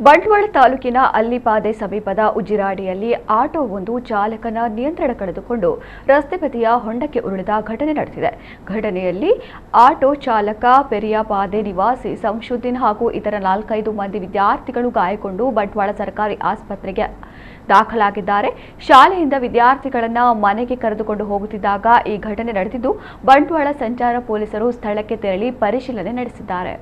ಬಂಟ್ವಾಳ ತಾಲೂಕಿನ ಅಲ್ಲಿಪಾದೆ ಸಮೀಪದ ಉಜಿರಾಡಿಯಲ್ಲಿ ಆಟೋವೊಂದು ಚಾಲಕನ ನಿಯಂತ್ರಣ ಕಳೆದುಕೊಂಡು ರಸ್ತೆ ಬದಿಯ ಹೊಂಡಕ್ಕೆ ಉರುಳಿದ ಘಟನೆ ನಡೆದಿದೆ. ಘಟನೆಯಲ್ಲಿ ಆಟೋ ಚಾಲಕ ಪೆರಿಯಾಪಾದೆ ನಿವಾಸಿ ಸಂಶುದ್ದೀನ್ ಹಾಗೂ ಇತರ 4-5 ಮಂದಿ ವಿದ್ಯಾರ್ಥಿಗಳು ಗಾಯಗೊಂಡು ಬಂಟ್ವಾಳ ಸರ್ಕಾರಿ ಆಸ್ಪತ್ರೆಗೆ ದಾಖಲಾಗಿದ್ದಾರೆ. ಶಾಲೆಯಿಂದ ವಿದ್ಯಾರ್ಥಿಗಳನ್ನು ಮನೆಗೆ ಕರೆದುಕೊಂಡು ಹೋಗುತ್ತಿದ್ದಾಗ ಈ ಘಟನೆ ನಡೆದಿದ್ದು, ಬಂಟ್ವಾಳ ಸಂಚಾರ ಪೊಲೀಸರು ಸ್ಥಳಕ್ಕೆ ತೆರಳಿ ಪರಿಶೀಲನೆ ನಡೆಸಿದ್ದಾರೆ.